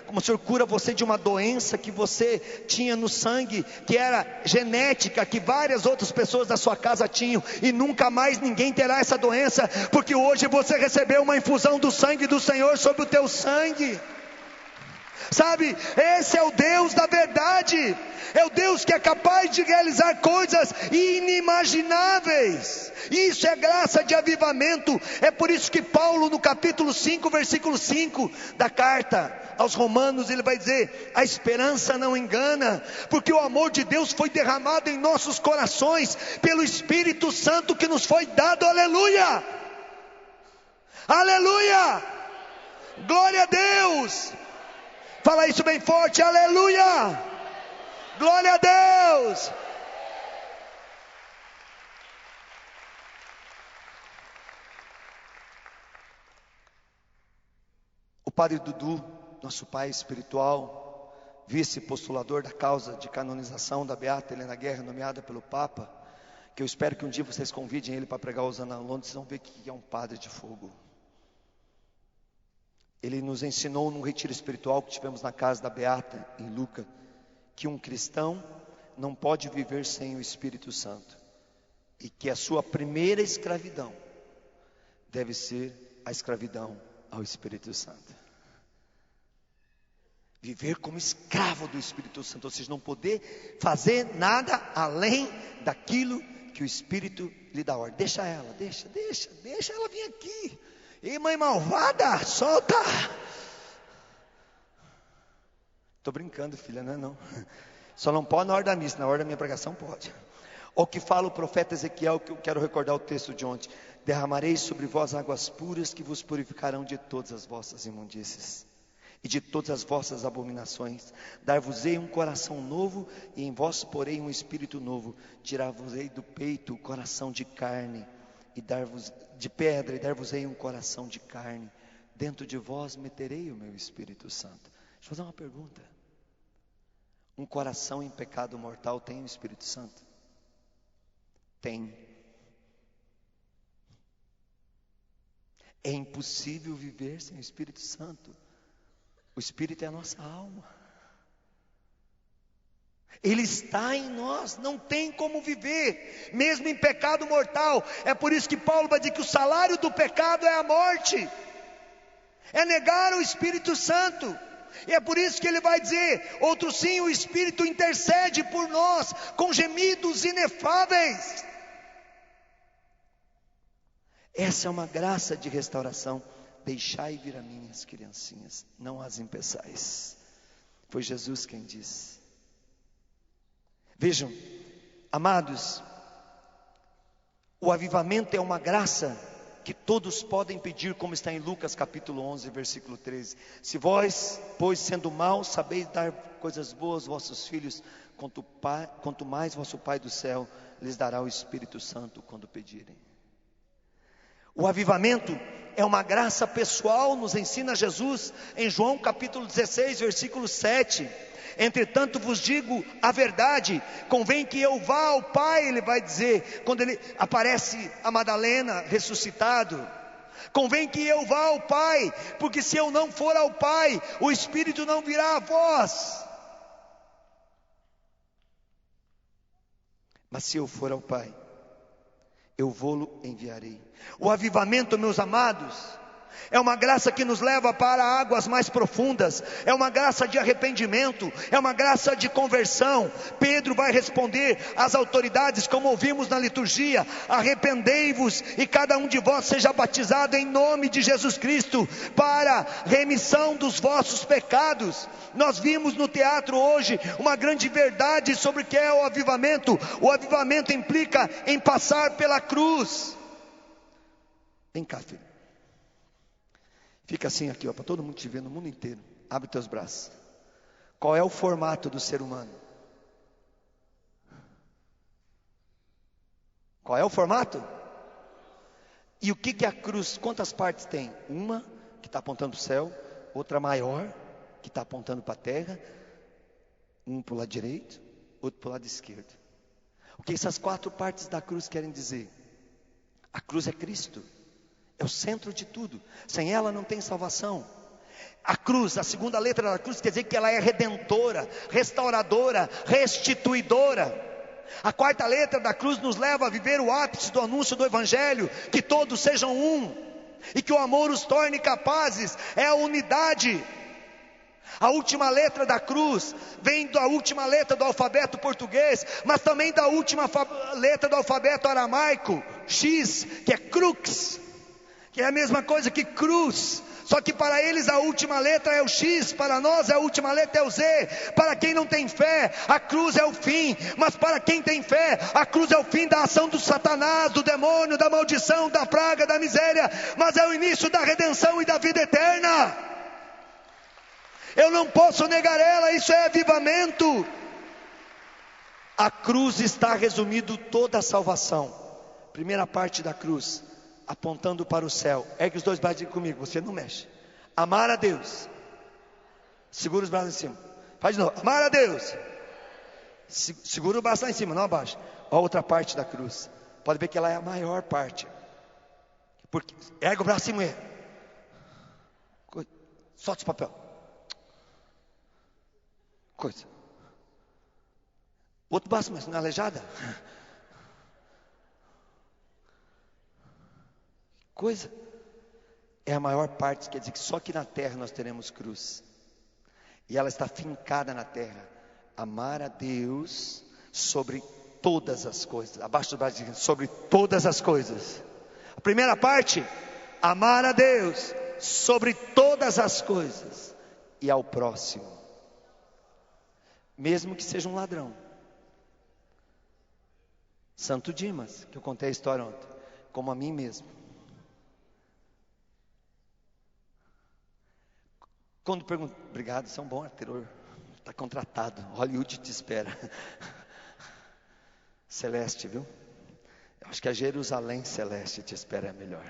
como o Senhor cura você de uma doença que você tinha no sangue, que era genética, que várias outras pessoas da sua casa tinham, e nunca mais ninguém terá essa doença, porque hoje você recebeu uma infusão do sangue do Senhor sobre o teu sangue. Sabe, esse é o Deus da verdade, é o Deus que é capaz de realizar coisas inimagináveis. Isso é graça de avivamento. É por isso que Paulo, no capítulo 5, versículo 5 da carta aos Romanos, ele vai dizer: a esperança não engana, porque o amor de Deus foi derramado em nossos corações pelo Espírito Santo que nos foi dado. Aleluia, aleluia, glória a Deus. Fala isso bem forte, aleluia, glória a Deus. O Padre Dudu, nosso pai espiritual, vice-postulador da causa de canonização da Beata Helena Guerra, nomeada pelo Papa, que eu espero que um dia vocês convidem ele para pregar Hosana em Londres, vocês vão ver o que é um padre de fogo. Ele nos ensinou num retiro espiritual que tivemos na casa da Beata, em Lucca, que um cristão não pode viver sem o Espírito Santo, e que a sua primeira escravidão deve ser a escravidão ao Espírito Santo. Viver como escravo do Espírito Santo, ou seja, não poder fazer nada além daquilo que o Espírito lhe dá ordem. Deixa ela, deixa ela vir aqui. E mãe malvada, solta. Estou brincando, filha, não é não. Só não pode na hora da missa, na hora da minha pregação pode. O que fala o profeta Ezequiel, que eu quero recordar o texto de ontem: derramarei sobre vós águas puras que vos purificarão de todas as vossas imundícies e de todas as vossas abominações. Dar-vos-ei um coração novo, e em vós porei um espírito novo. Tirar-vos-ei do peito o coração de carne, e dar-vos de pedra, e dar-vos-ei um coração de carne. Dentro de vós meterei o meu Espírito Santo. Deixa eu fazer uma pergunta: um coração em pecado mortal tem o Espírito Santo? Tem. É impossível viver sem o Espírito Santo. O Espírito é a nossa alma. Ele está em nós, não tem como viver, mesmo em pecado mortal. É por isso que Paulo vai dizer que o salário do pecado é a morte, é negar o Espírito Santo. E é por isso que ele vai dizer: outro sim, o Espírito intercede por nós com gemidos inefáveis. Essa é uma graça de restauração. Deixai vir a mim as criancinhas, não as impeçais. Foi Jesus quem disse. Vejam, amados, o avivamento é uma graça que todos podem pedir, como está em Lucas capítulo 11, versículo 13. Se vós, pois sendo maus, sabeis dar coisas boas aos vossos filhos, quanto mais vosso Pai do céu lhes dará o Espírito Santo quando pedirem. O avivamento é uma graça pessoal, nos ensina Jesus em João capítulo 16, versículo 7. Entretanto vos digo a verdade, convém que eu vá ao Pai, ele vai dizer, quando ele aparece a Madalena ressuscitado. Convém que eu vá ao Pai, porque se eu não for ao Pai, o Espírito não virá a vós. Mas se eu for ao Pai, eu vou-lo enviarei. O avivamento, meus amados, é uma graça que nos leva para águas mais profundas, é uma graça de arrependimento, é uma graça de conversão. Pedro vai responder às autoridades, como ouvimos na liturgia: arrependei-vos e cada um de vós seja batizado em nome de Jesus Cristo, para remissão dos vossos pecados. Nós vimos no teatro hoje uma grande verdade sobre o que é o avivamento. O avivamento implica em passar pela cruz. Vem cá, filho. Fica assim aqui, ó, para todo mundo te ver no mundo inteiro. Abre teus braços. Qual é o formato do ser humano? Qual é o formato? E o que é a cruz? Quantas partes tem? Uma que está apontando para o céu, outra maior que está apontando para a terra, um para o lado direito, outro para o lado esquerdo. O que essas quatro partes da cruz querem dizer? A cruz é Cristo. É o centro de tudo. Sem ela não tem salvação. A cruz, a segunda letra da cruz quer dizer que ela é redentora, restauradora, restituidora. A quarta letra da cruz nos leva a viver o ápice do anúncio do Evangelho, que todos sejam um, e que o amor os torne capazes, é a unidade. A última letra da cruz vem da última letra do alfabeto português, mas também da última letra do alfabeto aramaico, X, que é crux, que é a mesma coisa que cruz. Só que para eles a última letra é o X, para nós a última letra é o Z. Para quem não tem fé, a cruz é o fim. Mas para quem tem fé, a cruz é o fim da ação do Satanás, do demônio, da maldição, da praga, da miséria. Mas é o início da redenção e da vida eterna. Eu não posso negar ela, isso é avivamento. A cruz está resumindo toda a salvação. Primeira parte da cruz, apontando para o céu. Ergue os dois braços comigo, você não mexe. Amar a Deus. Segura os braços em cima. Faz de novo. Amar a Deus. Segura o braço lá em cima, não abaixa. A outra parte da cruz. Pode ver que ela é a maior parte. Porque ergue o braço em cima. Solta o papel. Coisa. Outro braço, mas não é aleijada. Coisa. É a maior parte, quer dizer que só aqui na terra nós teremos cruz. E ela está fincada na terra. Amar a Deus sobre todas as coisas. Abaixo do braço, sobre todas as coisas. A primeira parte, amar a Deus sobre todas as coisas. E ao próximo. Mesmo que seja um ladrão. Santo Dimas, que eu contei a história ontem. Como a mim mesmo. Quando pergunto, obrigado, você é um bom ator, está contratado, Hollywood te espera. Celeste, viu? Eu acho que a Jerusalém Celeste te espera melhor.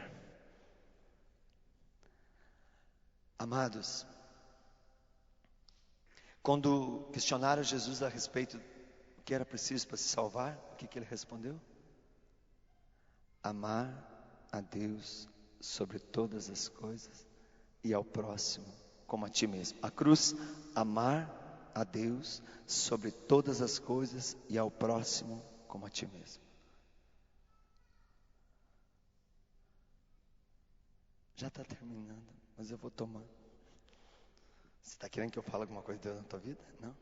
Amados, quando questionaram Jesus a respeito do que era preciso para se salvar, o que ele respondeu? Amar a Deus sobre todas as coisas e ao próximo como a ti mesmo. A cruz, amar a Deus sobre todas as coisas e ao próximo como a ti mesmo. Já está terminando, mas eu vou tomar. Você está querendo que eu fale alguma coisa de Deus na tua vida? Não?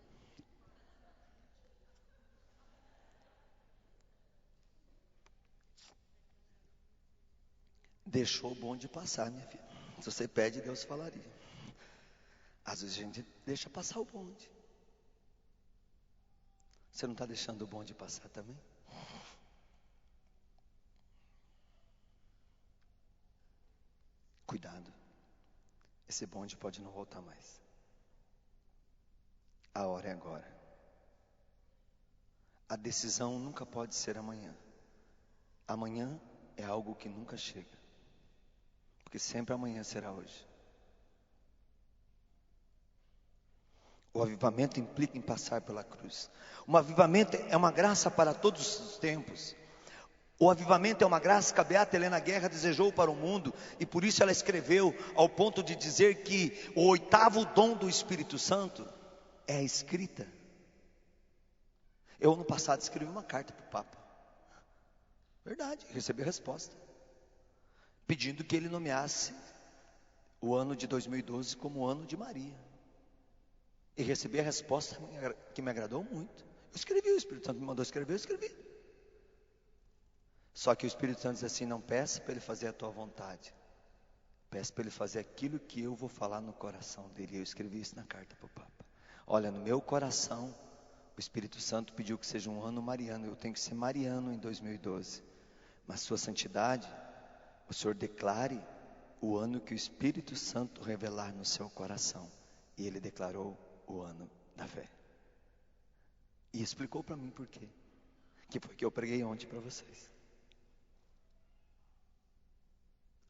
Deixou o bonde passar, minha filha. Se você pede, Deus falaria. Às vezes a gente deixa passar o bonde. Você não está deixando o bonde passar também? Cuidado. Esse bonde pode não voltar mais. A hora é agora. A decisão nunca pode ser amanhã. Amanhã é algo que nunca chega. Porque sempre amanhã será hoje. O avivamento implica em passar pela cruz. O avivamento é uma graça para todos os tempos. O avivamento é uma graça que a beata Helena Guerra desejou para o mundo. E por isso ela escreveu ao ponto de dizer que o oitavo dom do Espírito Santo é a escrita. Eu ano passado escrevi uma carta para o Papa. Verdade, recebi a resposta. Pedindo que ele nomeasse o ano de 2012 como o ano de Maria. E recebi a resposta que me agradou muito. Eu escrevi, o Espírito Santo me mandou escrever, eu escrevi. Só que o Espírito Santo diz assim, não peça para ele fazer a tua vontade. Peça para ele fazer aquilo que eu vou falar no coração dele. Eu escrevi isso na carta para o Papa. Olha, no meu coração, o Espírito Santo pediu que seja um ano mariano. Eu tenho que ser mariano em 2012. Mas sua santidade, o Senhor declare o ano que o Espírito Santo revelar no seu coração. E ele declarou o ano da fé. E explicou para mim por quê. Que foi que eu preguei ontem para vocês.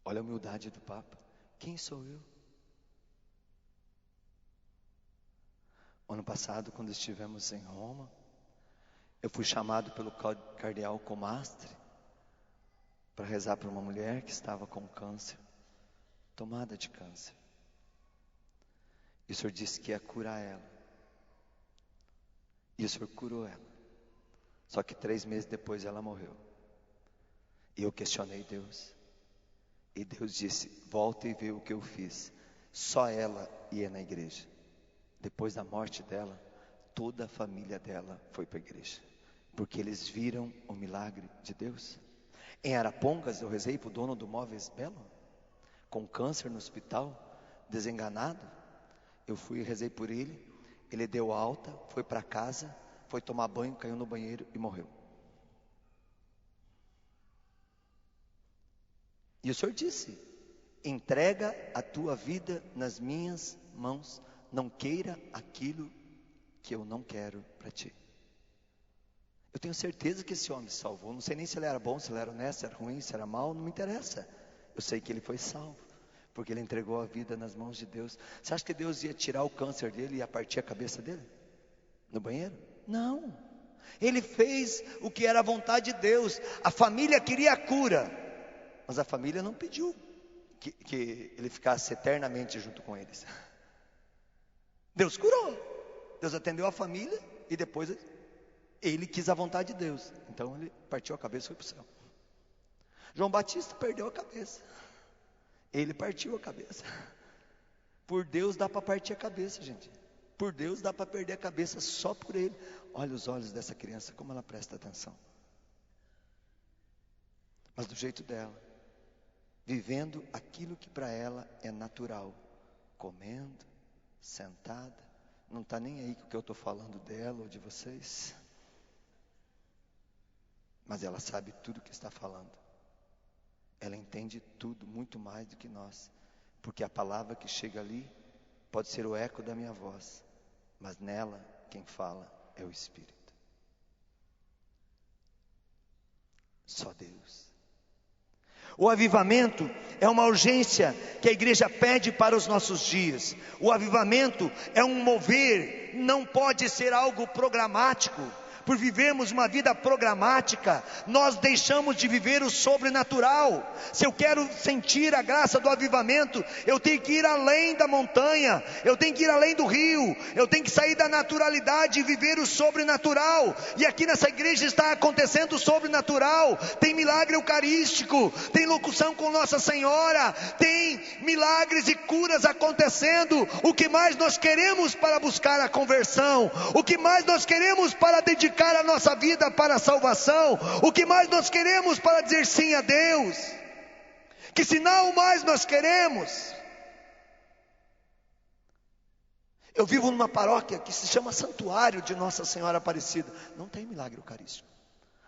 Olha a humildade do Papa. Quem sou eu? Ano passado, quando estivemos em Roma, eu fui chamado pelo cardeal Comastri para rezar para uma mulher que estava com câncer, tomada de câncer. E o Senhor disse que ia curar ela. E o Senhor curou ela. Só que 3 meses depois ela morreu. E eu questionei Deus. E Deus disse: volta e vê o que eu fiz. Só ela ia na igreja. Depois da morte dela, toda a família dela foi para a igreja. Porque eles viram o milagre de Deus. Em Arapongas eu rezei para o dono do Móveis Belo, com câncer no hospital, desenganado. Eu fui e rezei por ele. Ele deu alta, foi para casa, foi tomar banho, caiu no banheiro e morreu. E o Senhor disse: entrega a tua vida nas minhas mãos. Não queira aquilo que eu não quero para ti. Eu tenho certeza que esse homem se salvou. Não sei nem se ele era bom, se ele era honesto, se era ruim, se era mau, não me interessa. Eu sei que ele foi salvo, porque ele entregou a vida nas mãos de Deus. Você acha que Deus ia tirar o câncer dele e ia partir a cabeça dele? No banheiro? Não. Ele fez o que era a vontade de Deus. A família queria a cura, mas a família não pediu que ele ficasse eternamente junto com eles. Deus curou. Deus atendeu a família e depois ele quis a vontade de Deus. Então ele partiu a cabeça e foi para o céu. João Batista perdeu a cabeça. Ele partiu a cabeça. Por Deus dá para partir a cabeça, gente. Por Deus dá para perder a cabeça só por Ele. Olha os olhos dessa criança, como ela presta atenção. Mas do jeito dela, vivendo aquilo que para ela é natural, comendo, sentada, não está nem aí com o que eu estou falando dela ou de vocês. Mas ela sabe tudo o que está falando. Ela entende tudo, muito mais do que nós. Porque a palavra que chega ali pode ser o eco da minha voz, mas nela quem fala é o Espírito. Só Deus. O avivamento é uma urgência que a igreja pede para os nossos dias. O avivamento é um mover, não pode ser algo programático. Por vivermos uma vida programática, nós deixamos de viver o sobrenatural. Se eu quero sentir a graça do avivamento, eu tenho que ir além da montanha, eu tenho que ir além do rio, eu tenho que sair da naturalidade e viver o sobrenatural. E aqui nessa igreja está acontecendo o sobrenatural. Tem milagre eucarístico, tem locução com Nossa Senhora, tem milagres e curas acontecendo. O que mais nós queremos para buscar a conversão? O que mais nós queremos para dedicar a nossa vida para a salvação? O que mais nós queremos para dizer sim a Deus? Que sinal mais nós queremos? Eu vivo numa paróquia que se chama Santuário de Nossa Senhora Aparecida. Não tem milagre eucarístico.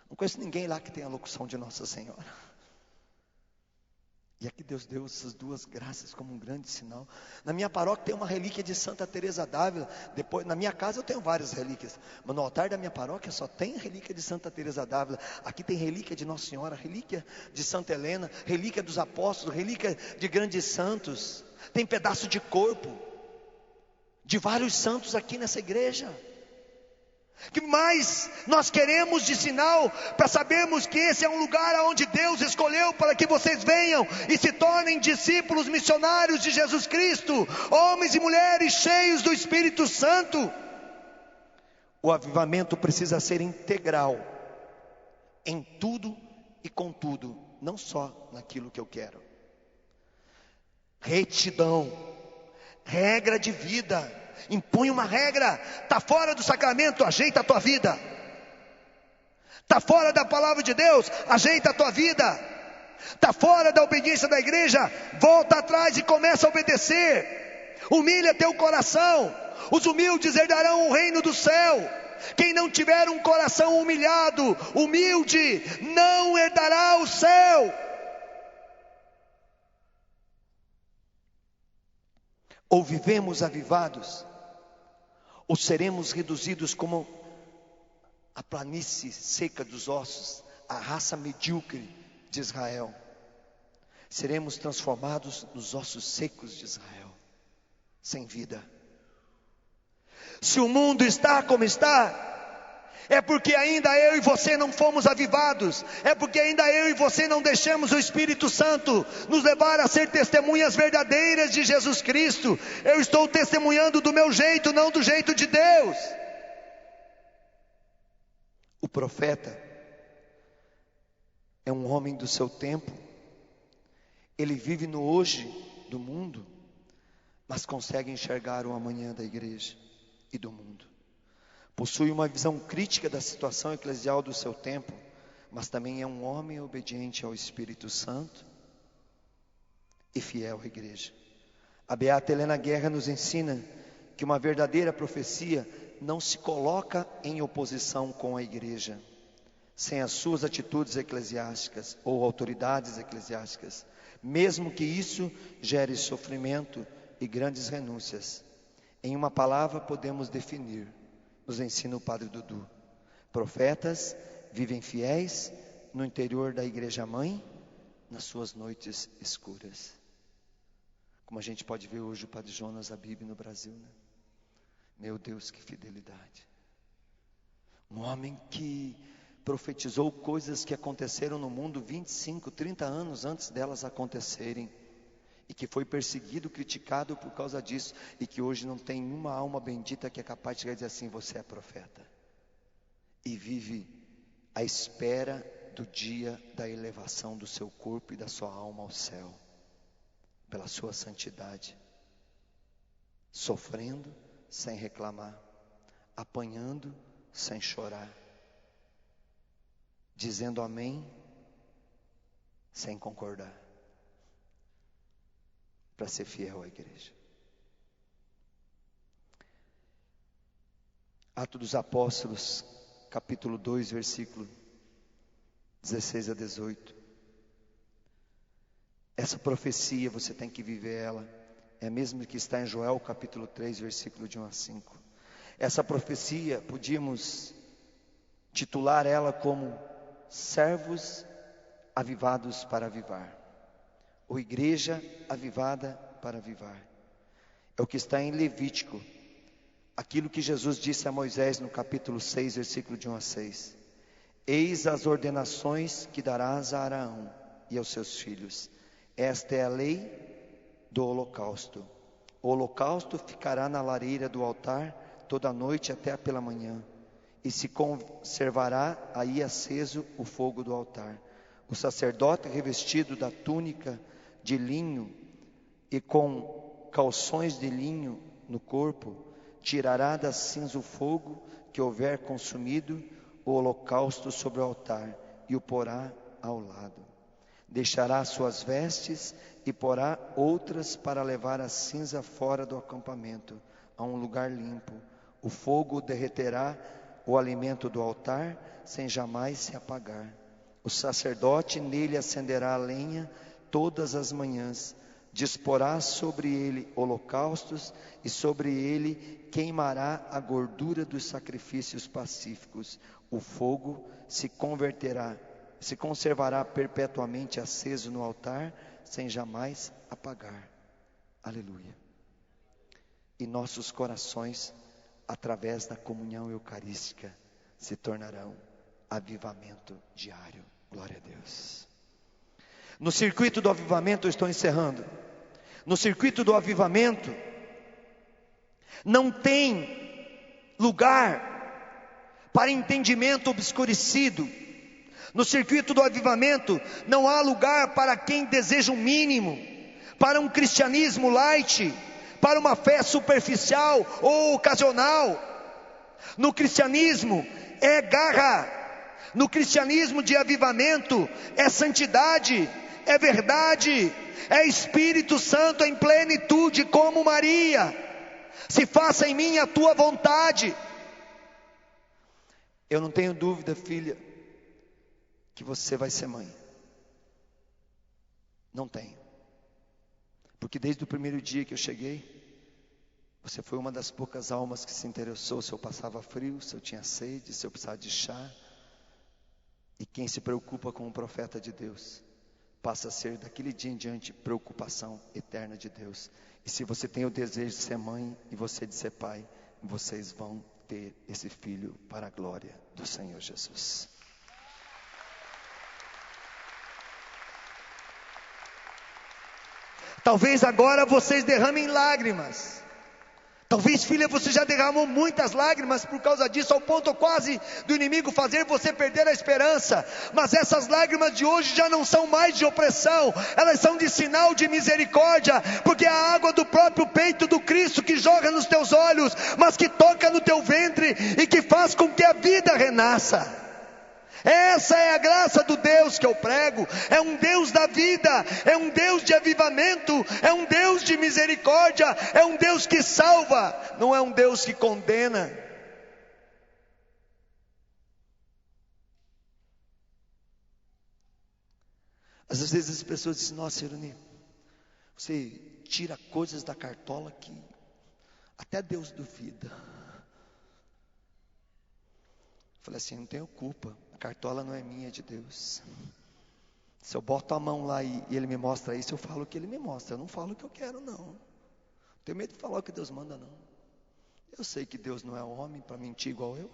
Não conheço ninguém lá que tenha a locução de Nossa Senhora. E aqui Deus deu essas duas graças como um grande sinal. Na minha paróquia tem uma relíquia de Santa Teresa d'Ávila. Depois, na minha casa eu tenho várias relíquias, mas no altar da minha paróquia só tem relíquia de Santa Teresa d'Ávila. Aqui tem relíquia de Nossa Senhora, relíquia de Santa Helena, relíquia dos apóstolos, relíquia de grandes santos. Tem pedaço de corpo de vários santos aqui nessa igreja. Que mais nós queremos de sinal para sabermos que esse é um lugar onde Deus escolheu para que vocês venham e se tornem discípulos missionários de Jesus Cristo, homens e mulheres cheios do Espírito Santo. O avivamento precisa ser integral em tudo e com tudo, não só naquilo que eu quero. Retidão, regra de vida. Impõe uma regra. Está fora do sacramento, ajeita a tua vida. Está fora da palavra de Deus, ajeita a tua vida. Está fora da obediência da igreja, volta atrás e começa a obedecer. Humilha teu coração. Os humildes herdarão o reino do céu. Quem não tiver um coração humilhado, humilde, não herdará o céu. Ou vivemos avivados, ou seremos reduzidos como a planície seca dos ossos, a raça medíocre de Israel. Seremos transformados nos ossos secos de Israel, sem vida. Se o mundo está como está, É porque ainda eu e você não fomos avivados. É porque ainda eu e você não deixamos o Espírito Santo nos levar a ser testemunhas verdadeiras de Jesus Cristo. Eu estou testemunhando do meu jeito, não do jeito de Deus. O profeta é um homem do seu tempo. Ele vive no hoje do mundo, mas consegue enxergar o amanhã da igreja e do mundo. Possui uma visão crítica da situação eclesial do seu tempo, mas também é um homem obediente ao Espírito Santo e fiel à igreja. A beata Helena Guerra nos ensina que uma verdadeira profecia não se coloca em oposição com a igreja, sem as suas atitudes eclesiásticas ou autoridades eclesiásticas, mesmo que isso gere sofrimento e grandes renúncias. Em uma palavra podemos definir, nos ensina o Padre Dudu: profetas vivem fiéis no interior da igreja mãe, nas suas noites escuras. Como a gente pode ver hoje o Padre Jonas Abib no Brasil, né? Meu Deus, que fidelidade. Um homem que profetizou coisas que aconteceram no mundo 25, 30 anos antes delas acontecerem, e que foi perseguido, criticado por causa disso, e que hoje não tem uma alma bendita que é capaz de dizer assim: você é profeta, e vive à espera do dia da elevação do seu corpo e da sua alma ao céu, pela sua santidade, sofrendo sem reclamar, apanhando sem chorar, dizendo amém sem concordar, para ser fiel à igreja. Atos dos Apóstolos, capítulo 2, versículo 16 a 18. Essa profecia você tem que viver ela. É a mesma que está em Joel capítulo 3, versículo de 1 a 5. Essa profecia, podíamos titular ela como servos avivados para avivar, ou igreja avivada para avivar. É o que está em Levítico, aquilo que Jesus disse a Moisés no capítulo 6, versículo de 1 a 6. Eis as ordenações que darás a Araão e aos seus filhos. Esta é a lei do holocausto. O holocausto ficará na lareira do altar toda a noite até pela manhã, e se conservará aí aceso o fogo do altar. O sacerdote, revestido da túnica de linho e com calções de linho no corpo, tirará da cinza o fogo que houver consumido o holocausto sobre o altar, e o porá ao lado. Deixará suas vestes e porá outras para levar a cinza fora do acampamento, a um lugar limpo. O fogo derreterá o alimento do altar, sem jamais se apagar. O sacerdote nele acenderá a lenha todas as manhãs, disporá sobre ele holocaustos, e sobre ele queimará a gordura dos sacrifícios pacíficos. O fogo se conservará perpetuamente aceso no altar, sem jamais apagar. Aleluia. E nossos corações, através da comunhão eucarística, se tornarão avivamento diário. Glória a Deus. No circuito do avivamento, eu estou encerrando. No circuito do avivamento, não tem lugar para entendimento obscurecido. No circuito do avivamento, não há lugar para quem deseja um mínimo, para um cristianismo light, para uma fé superficial ou ocasional. No cristianismo é garra. No cristianismo de avivamento é santidade, é verdade, é Espírito Santo em plenitude, como Maria. Se faça em mim a tua vontade. Eu não tenho dúvida, filha, que você vai ser mãe. Não tenho. Porque desde o primeiro dia que eu cheguei, você foi uma das poucas almas que se interessou se eu passava frio, se eu tinha sede, se eu precisava de chá. E quem se preocupa com o profeta de Deus, passa a ser daquele dia em diante preocupação eterna de Deus. E se você tem o desejo de ser mãe e você de ser pai, vocês vão ter esse filho para a glória do Senhor Jesus. Talvez agora vocês derramem lágrimas. Talvez, filha, você já derramou muitas lágrimas por causa disso, ao ponto quase do inimigo fazer você perder a esperança. Mas essas lágrimas de hoje já não são mais de opressão, elas são de sinal de misericórdia, porque é a água do próprio peito do Cristo que joga nos teus olhos, mas que toca no teu ventre e que faz com que a vida renasça. Essa é a graça do Deus que eu prego. É um Deus da vida, é um Deus de avivamento, é um Deus de misericórdia, é um Deus que salva, não é um Deus que condena. Às vezes as pessoas dizem: nossa, Irani, você tira coisas da cartola que até Deus duvida. Eu falei assim: não tenho culpa, a cartola não é minha, é de Deus. Se eu boto a mão lá e Ele me mostra isso, eu falo o que Ele me mostra, eu não falo o que eu quero, não. Não tenho medo de falar o que Deus manda, não. Eu sei que Deus não é homem para mentir igual eu.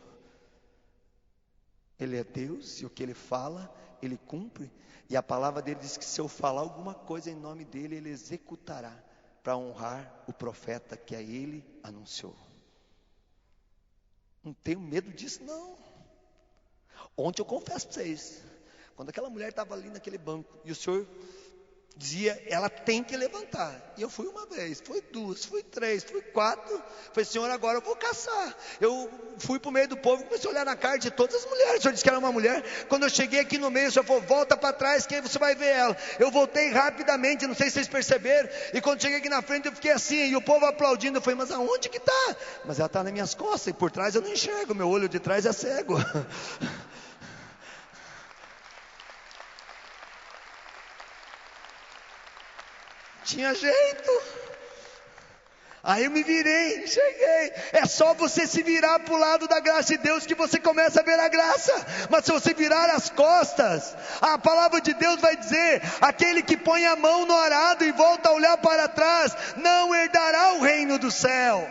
Ele é Deus e o que Ele fala, Ele cumpre. E a palavra dele diz que se eu falar alguma coisa em nome dele, Ele executará, para honrar o profeta que a Ele anunciou. Não tenho medo disso, não. Ontem eu confesso para vocês, quando aquela mulher estava ali naquele banco, e o Senhor dizia: ela tem que levantar. E eu fui uma vez, fui duas, fui três, fui quatro. Falei: Senhor, agora eu vou caçar. Eu fui para o meio do povo, comecei a olhar na cara de todas as mulheres. O Senhor disse que era uma mulher. Quando eu cheguei aqui no meio, o Senhor falou: volta para trás que aí você vai ver ela. Eu voltei rapidamente, não sei se vocês perceberam. E quando cheguei aqui na frente, eu fiquei assim, e o povo aplaudindo. Eu falei: mas aonde que está? Mas ela está nas minhas costas, e por trás eu não enxergo, meu olho de trás é cego. Tinha jeito. Aí eu me virei, cheguei. É só você se virar para o lado da graça de Deus que você começa a ver a graça. Mas se você virar as costas, a palavra de Deus vai dizer: aquele que põe a mão no arado e volta a olhar para trás, não herdará o reino do céu.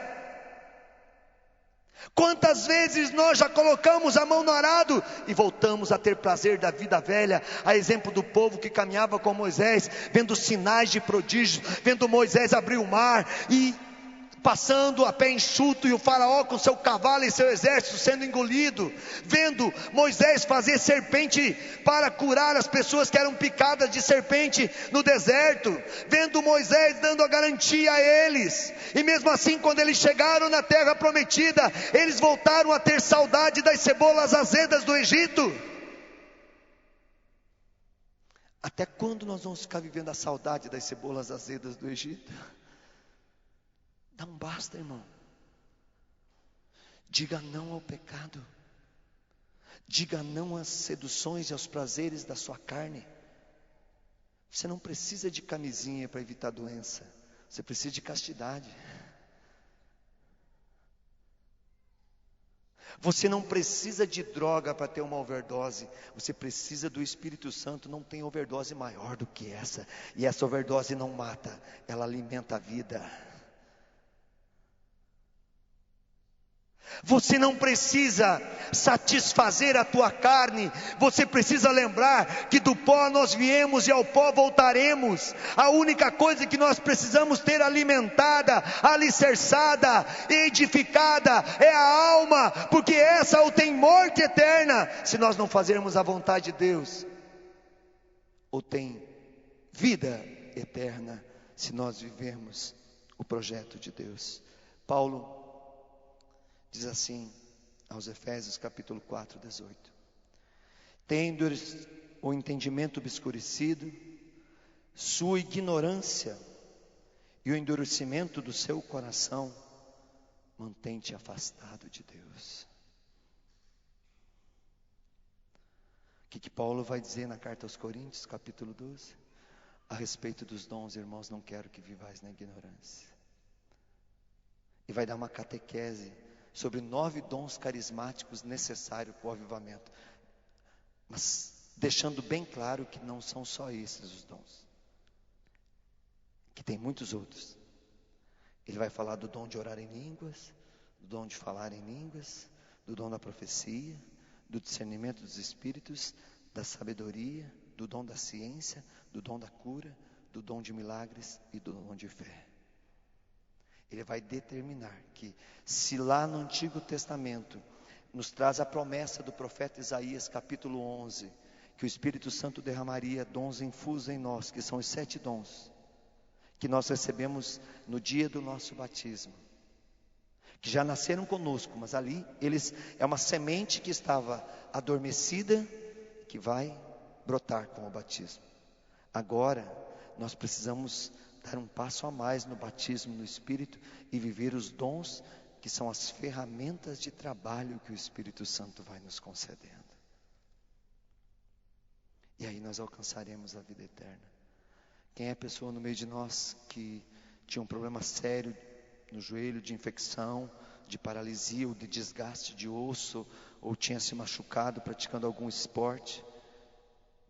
Quantas vezes nós já colocamos a mão no arado e voltamos a ter prazer da vida velha, a exemplo do povo que caminhava com Moisés, vendo sinais de prodígios, vendo Moisés abrir o mar e passando a pé enxuto, e o faraó com seu cavalo e seu exército sendo engolido, vendo Moisés fazer serpente para curar as pessoas que eram picadas de serpente no deserto, vendo Moisés dando a garantia a eles. E mesmo assim, quando eles chegaram na terra prometida, eles voltaram a ter saudade das cebolas azedas do Egito. Até quando nós vamos ficar vivendo a saudade das cebolas azedas do Egito? Não basta, irmão. Diga não ao pecado. Diga não às seduções e aos prazeres da sua carne. Você não precisa de camisinha para evitar doença. Você precisa de castidade. Você não precisa de droga para ter uma overdose. Você precisa do Espírito Santo. Não tem overdose maior do que essa. E essa overdose não mata, ela alimenta a vida. Você não precisa satisfazer a tua carne. Você precisa lembrar que do pó nós viemos e ao pó voltaremos. A única coisa que nós precisamos ter alimentada, alicerçada, edificada é a alma, porque essa ou tem morte eterna se nós não fazermos a vontade de Deus, ou tem vida eterna se nós vivermos o projeto de Deus. Paulo diz assim aos Efésios capítulo 4, 18: tendo o entendimento obscurecido, sua ignorância e o endurecimento do seu coração, mantém-te afastado de Deus. O que Paulo vai dizer na carta aos Coríntios, capítulo 12? A respeito dos dons, irmãos, não quero que vivais na ignorância. E vai dar uma catequese sobre 9 dons carismáticos necessários para o avivamento, mas deixando bem claro que não são só esses os dons, que tem muitos outros. Ele vai falar do dom de orar em línguas, do dom de falar em línguas, do dom da profecia, do discernimento dos espíritos, da sabedoria, do dom da ciência, do dom da cura, do dom de milagres e do dom de fé. Ele vai determinar que, se lá no Antigo Testamento nos traz a promessa do profeta Isaías, capítulo 11, que o Espírito Santo derramaria dons infusos em nós, que são os 7 dons, que nós recebemos no dia do nosso batismo, que já nasceram conosco, mas ali é uma semente que estava adormecida, que vai brotar com o batismo. Agora, nós precisamos dar um passo a mais no batismo no Espírito e viver os dons que são as ferramentas de trabalho que o Espírito Santo vai nos concedendo. E aí nós alcançaremos a vida eterna. Quem é a pessoa no meio de nós que tinha um problema sério no joelho, de infecção, de paralisia ou de desgaste de osso, ou tinha se machucado praticando algum esporte,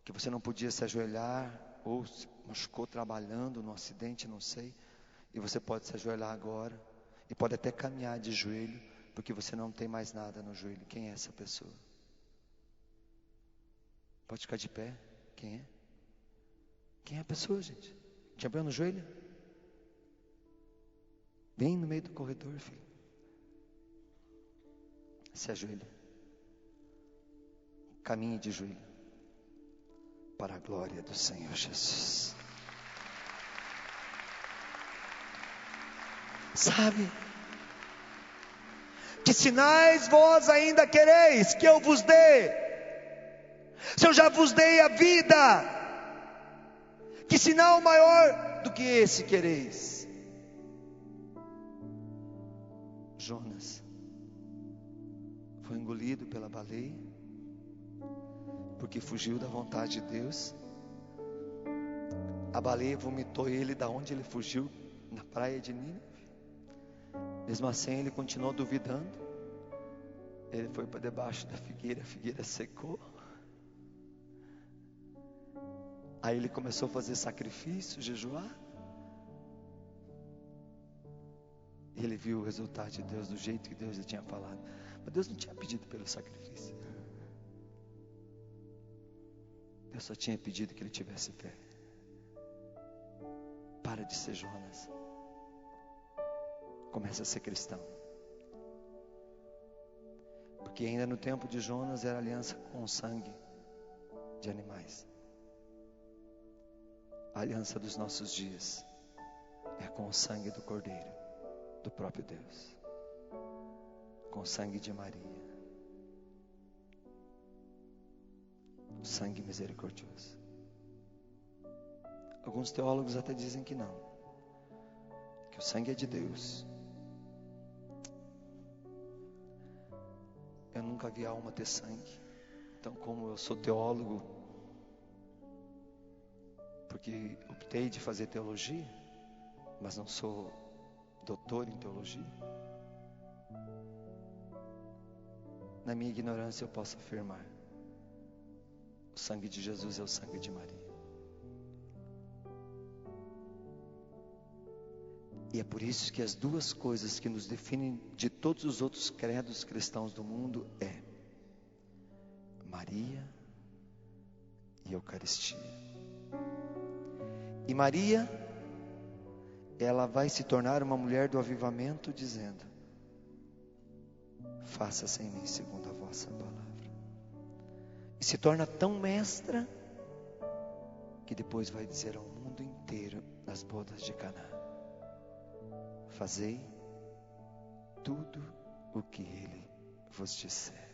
que você não podia se ajoelhar, ou se machucou trabalhando num acidente, não sei, e você pode se ajoelhar agora, e pode até caminhar de joelho, porque você não tem mais nada no joelho. Quem é essa pessoa? Pode ficar de pé. Quem é? Quem é a pessoa, gente? Tinha problema no joelho? Bem no meio do corredor, filho. Se ajoelha. Caminhe de joelho, para a glória do Senhor Jesus. Sabe? Que sinais vós ainda quereis que eu vos dê? Se eu já vos dei a vida, que sinal maior do que esse quereis? Jonas foi engolido pela baleia, porque fugiu da vontade de Deus. A baleia vomitou ele da onde ele fugiu, na praia de Nínive. Mesmo assim ele continuou duvidando. Ele foi para debaixo da figueira, a figueira secou. Aí ele começou a fazer sacrifício, jejuar. E ele viu o resultado de Deus do jeito que Deus lhe tinha falado. Mas Deus não tinha pedido pelo sacrifício. Deus só tinha pedido que ele tivesse fé. Para de ser Jonas. Começa a ser cristão. Porque ainda no tempo de Jonas era aliança com o sangue de animais. A aliança dos nossos dias é com o sangue do Cordeiro, do próprio Deus, com o sangue de Maria, o sangue misericordioso. Alguns teólogos até dizem que não, que o sangue é de Deus. Eu nunca vi alma ter sangue. Então, como eu sou teólogo, porque optei de fazer teologia, mas não sou doutor em teologia, na minha ignorância eu posso afirmar: o sangue de Jesus é o sangue de Maria. E é por isso que as duas coisas que nos definem de todos os outros credos cristãos do mundo é Maria e Eucaristia. E Maria, ela vai se tornar uma mulher do avivamento, dizendo: faça-se em mim segundo a vossa palavra. E se torna tão mestra que depois vai dizer ao mundo inteiro nas bodas de Caná: fazei tudo o que ele vos disser.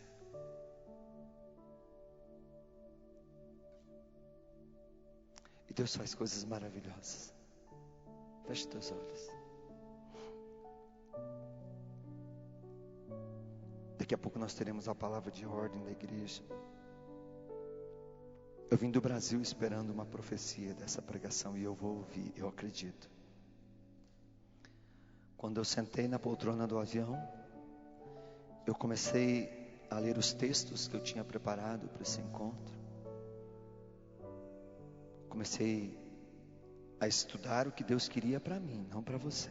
E Deus faz coisas maravilhosas. Feche teus olhos. Daqui a pouco nós teremos a palavra de ordem da igreja. Eu vim do Brasil esperando uma profecia dessa pregação e eu vou ouvir, eu acredito. Quando eu sentei na poltrona do avião, eu comecei a ler os textos que eu tinha preparado para esse encontro. Comecei a estudar o que Deus queria para mim, não para você.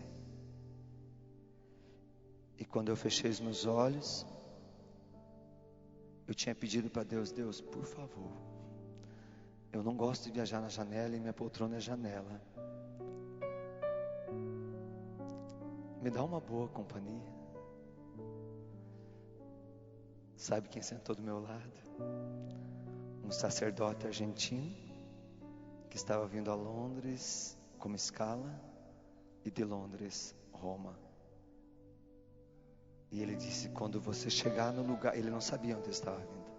E quando eu fechei os meus olhos, eu tinha pedido para Deus: Deus, por favor, eu não gosto de viajar na janela e minha poltrona é janela. Me dá uma boa companhia. Sabe quem sentou do meu lado? Um sacerdote argentino que estava vindo a Londres como escala, e de Londres, Roma. E ele disse: quando você chegar no lugar, ele não sabia onde eu estava vindo.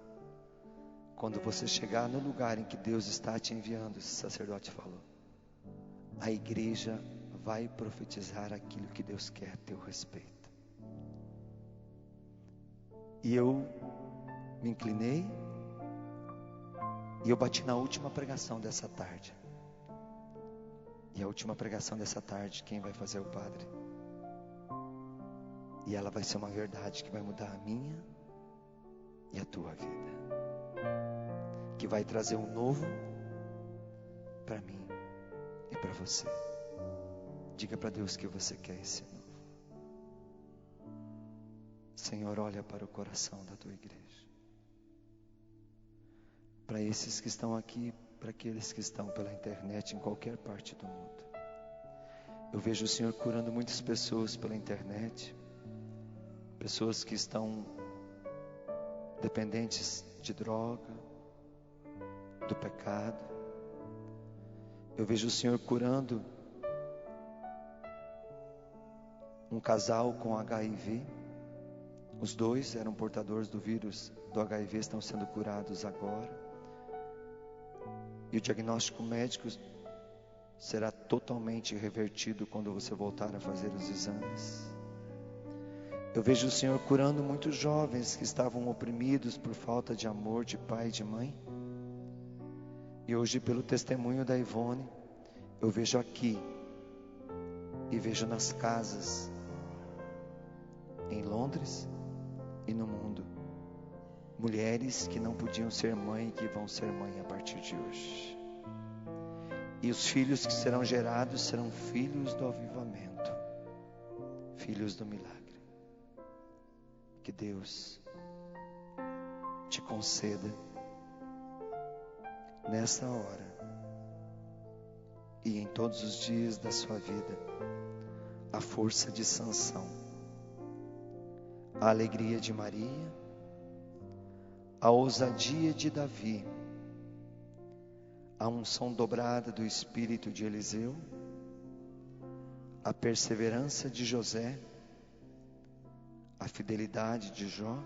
Quando você chegar no lugar em que Deus está te enviando, esse sacerdote falou, a igreja vai profetizar aquilo que Deus quer a teu respeito. E eu me inclinei e eu bati na última pregação dessa tarde. E a última pregação dessa tarde, quem vai fazer é o padre. E ela vai ser uma verdade que vai mudar a minha e a tua vida, que vai trazer um novo para mim e para você. Diga para Deus que você quer esse novo. Senhor, olha para o coração da tua igreja. Para esses que estão aqui, para aqueles que estão pela internet em qualquer parte do mundo. Eu vejo o Senhor curando muitas pessoas pela internet. Pessoas que estão dependentes de droga, do pecado. Eu vejo o Senhor curando um casal com HIV. Os dois eram portadores do vírus do HIV, estão sendo curados agora. E o diagnóstico médico será totalmente revertido quando você voltar a fazer os exames. Eu vejo o Senhor curando muitos jovens que estavam oprimidos por falta de amor de pai e de mãe. E hoje, pelo testemunho da Ivone, eu vejo aqui e vejo nas casas, em Londres e no mundo, mulheres que não podiam ser mãe e que vão ser mãe a partir de hoje. E os filhos que serão gerados serão filhos do avivamento, filhos do milagre. Que Deus te conceda nesta hora e em todos os dias da sua vida a força de Sansão, a alegria de Maria, a ousadia de Davi, a unção dobrada do espírito de Eliseu, a perseverança de José, a fidelidade de Jó,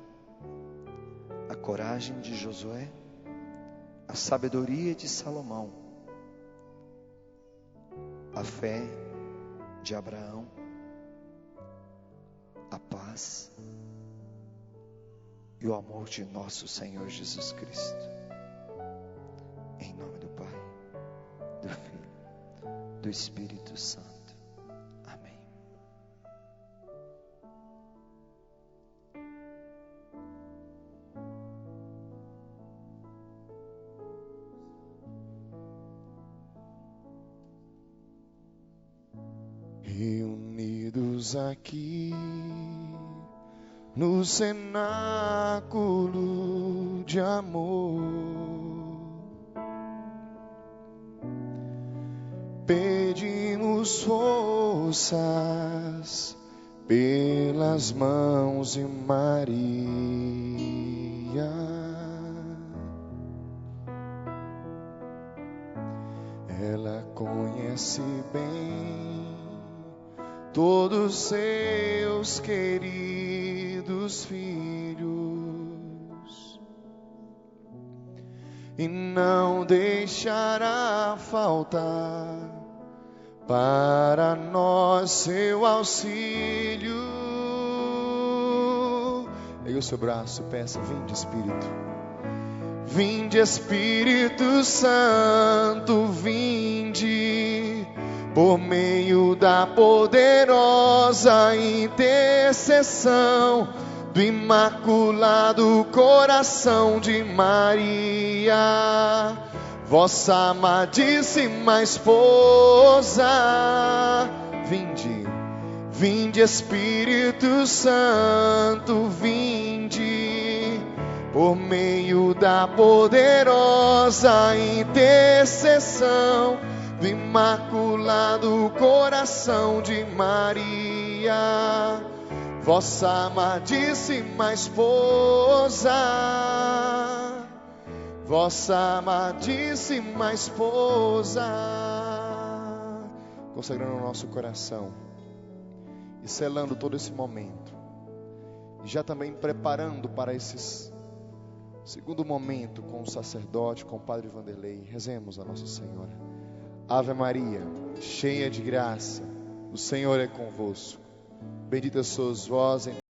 a coragem de Josué, a sabedoria de Salomão, a fé de Abraão, a paz e o amor de nosso Senhor Jesus Cristo. Em nome do Pai, do Filho, do Espírito Santo. Amém. Reunidos aqui no cenáculo de amor, pedimos forças pelas mãos de Maria. Ela conhece bem todos seus queridos filhos e não deixará faltar para nós seu auxílio. Erga o seu braço, peça: vinde Espírito. Vinde Espírito Santo, vinde, por meio da poderosa intercessão do Imaculado Coração de Maria, vossa amadíssima esposa. Vinde, Vinde Espírito Santo, vinde, por meio da poderosa intercessão do Imaculado Coração de Maria, vossa amadíssima esposa, vossa amadíssima esposa. Consagrando o nosso coração e selando todo esse momento, e já também preparando para esse segundo momento com o sacerdote, com o Padre Vanderlei. Rezemos a Nossa Senhora. Ave Maria, cheia de graça, o Senhor é convosco. Bendita sois vós entre